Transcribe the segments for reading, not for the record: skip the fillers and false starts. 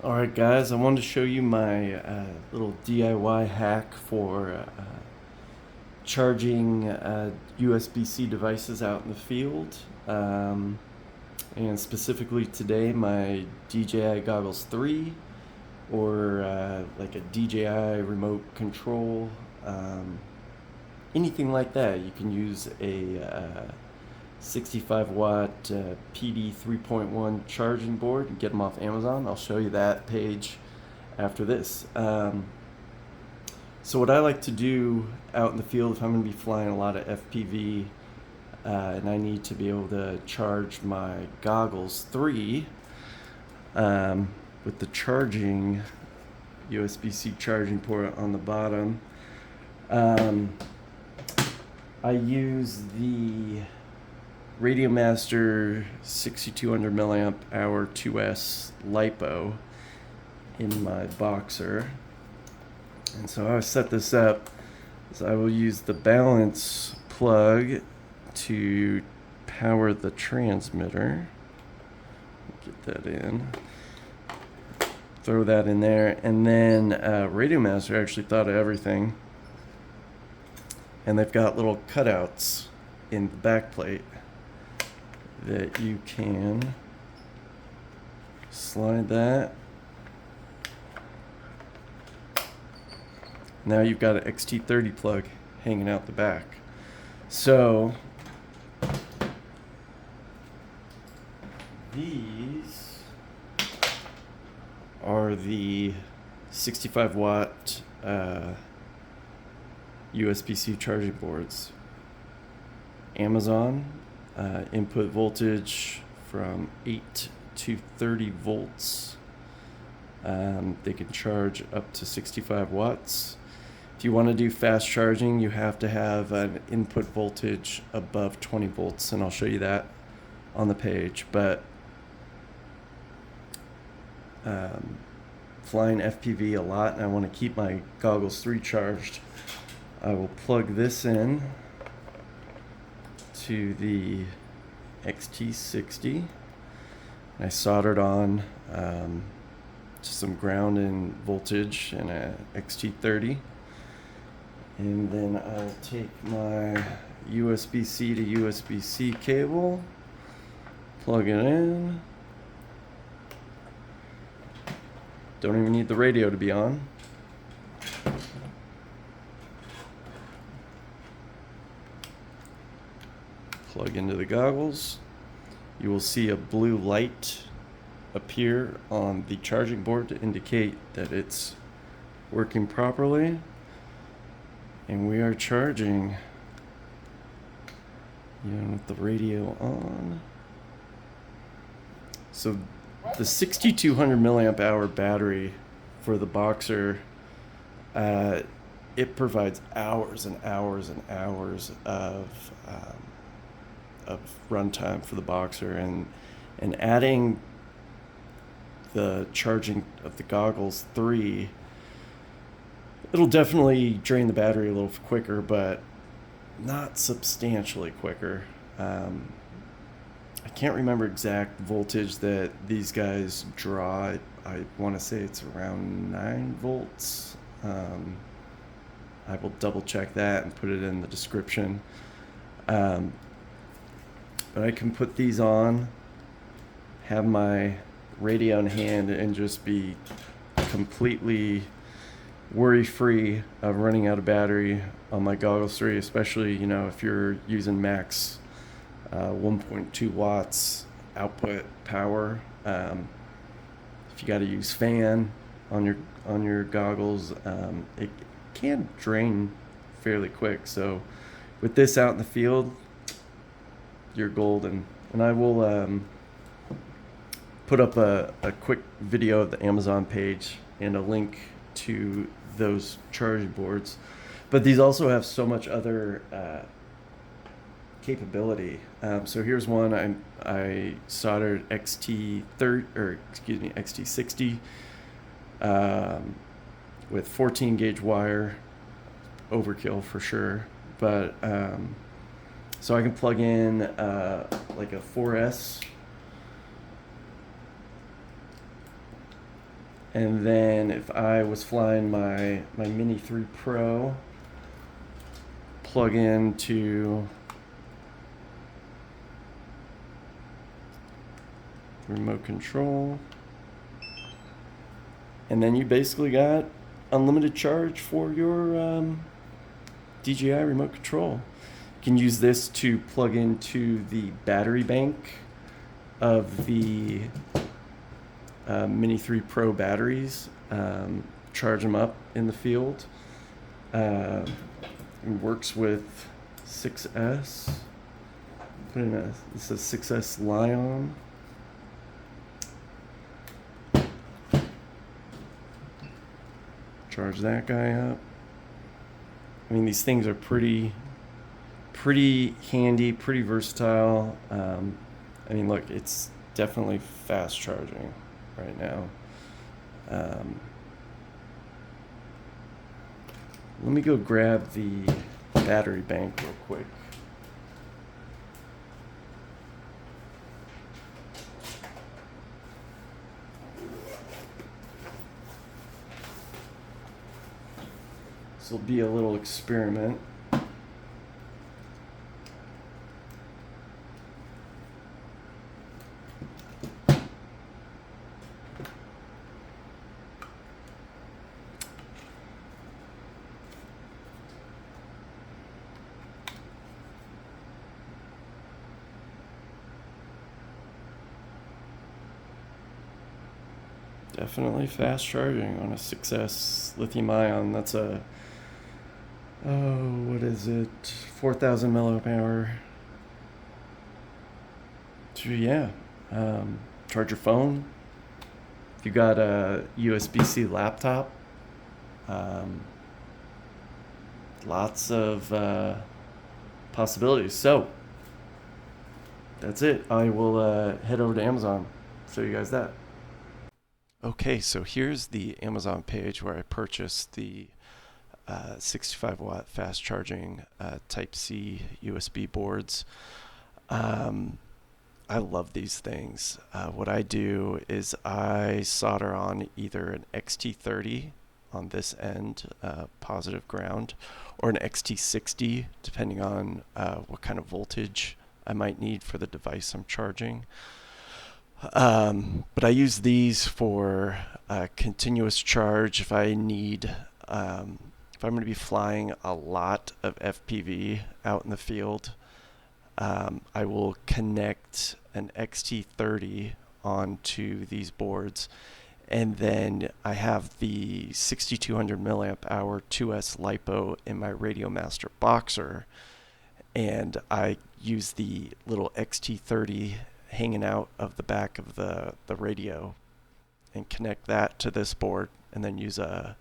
Alright guys, I wanted to show you my little DIY hack for charging USB-C devices out in the field. And specifically today my DJI Goggles 3 or like a DJI remote control. Anything like that. You can use a 65 watt PD 3.1 charging board and get them off Amazon. I'll show you that page after this. So what I like to do out in the field, if I'm going to be flying a lot of FPV and I need to be able to charge my Goggles 3 with the charging USB-C charging port on the bottom, I use the Radiomaster 6200 milliamp hour 2S Lipo in my boxer. And so how I set this up is I will use the balance plug to power the transmitter. Get that in. Throw that in there. And then Radiomaster actually thought of everything. And they've got little cutouts in the back plate that you can slide that. Now you've got an XT30 plug hanging out the back. So these are the 65 watt USB-C charging boards. Amazon, input voltage from 8 to 30 volts. They can charge up to 65 watts. If you want to do fast charging, you have to have an input voltage above 20 volts, and I'll show you that on the page. But flying FPV a lot, and I want to keep my Goggles 3 charged, I will plug this in to the XT60. I soldered on some ground and voltage and a XT30. And then I'll take my USB-C to USB-C cable, plug it in. Don't even need the radio to be on. Plug into the goggles. You will see a blue light appear on the charging board to indicate that it's working properly. And we are charging, with the radio on. So the 6200 milliamp hour battery for the Boxer, it provides hours and hours and hours of runtime for the Boxer, and adding the charging of the Goggles 3, it'll definitely drain the battery a little quicker, but not substantially quicker. I can't remember exact voltage that these guys draw. I want to say it's around 9 volts. I will double check that and put it in the description. But I can put these on, have my radio in hand, and just be completely worry-free of running out of battery on my Goggles 3, especially if you're using max 1.2 watts output power. If you got to use fan on your goggles, it can drain fairly quick. So with this out in the field, you're golden. And I will put up a quick video of the Amazon page and a link to those charging boards. But these also have so much other capability. So here's one. I soldered XT60 with 14 gauge wire. Overkill for sure, but so I can plug in like a 4S And then if I was flying my Mini 3 Pro, plug into remote control, and then you basically got unlimited charge for your DJI remote control. You can use this to plug into the battery bank of the Mini 3 Pro batteries, charge them up in the field. It works with 6S. Put in this is 6S Lion. Charge that guy up. I mean, these things are pretty handy, pretty versatile. I mean, look, it's definitely fast charging right now. Let me go grab the battery bank real quick. This will be a little experiment. Definitely fast charging on a 6S lithium ion. That's a, what is it? 4,000 milliamp hour. So yeah, charge your phone. If you got a USB-C laptop, lots of possibilities. So that's it. I will head over to Amazon, show you guys that. Okay, so here's the Amazon page where I purchased the 65 watt fast charging Type-C USB boards. I love these things. What I do is I solder on either an XT30 on this end, positive ground, or an XT60, depending on what kind of voltage I might need for the device I'm charging. But I use these for continuous charge if I need, if I'm going to be flying a lot of FPV out in the field. I will connect an XT30 onto these boards, and then I have the 6200 milliamp hour 2S Lipo in my Radiomaster Boxer, and I use the little XT30 hanging out of the back of the radio and connect that to this board, and then use a,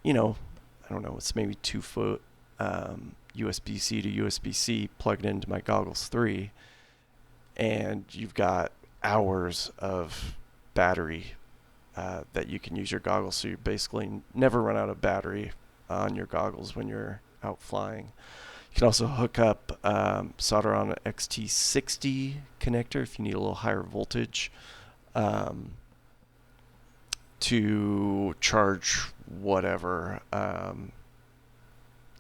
I don't know, it's maybe 2-foot USB-C to USB-C plugged into my Goggles 3, and you've got hours of battery that you can use your goggles, so you basically never run out of battery on your goggles when you're out flying. You can also hook up, solder on an XT60 connector if you need a little higher voltage to charge whatever.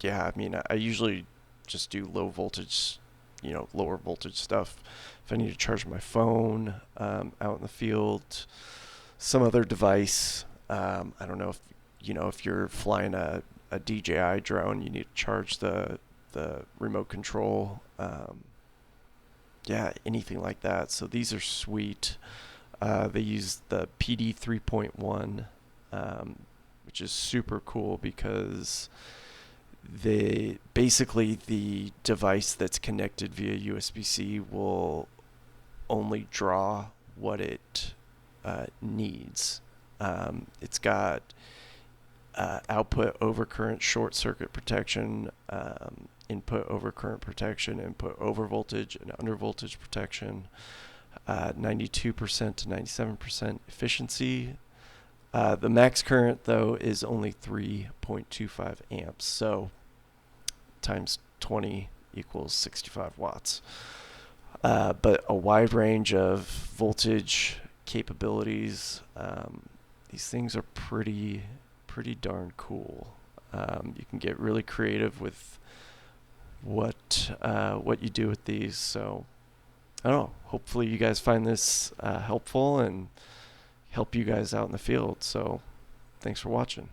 Yeah, I mean, I usually just do low voltage, lower voltage stuff. If I need to charge my phone out in the field, some other device, I don't know if you're flying a DJI drone, you need to charge the remote control, yeah, anything like that. So these are sweet. They use the PD 3.1, which is super cool because basically the device that's connected via USB-C will only draw what it needs. It's got output overcurrent short circuit protection, input overcurrent protection, input over voltage and under voltage protection, 92% to 97% efficiency. The max current, though, is only 3.25 amps, so times 20 equals 65 watts. But a wide range of voltage capabilities. these things are pretty darn cool. You can get really creative with what you do with these. So I don't know. Hopefully you guys find this helpful and help you guys out in the field. So thanks for watching.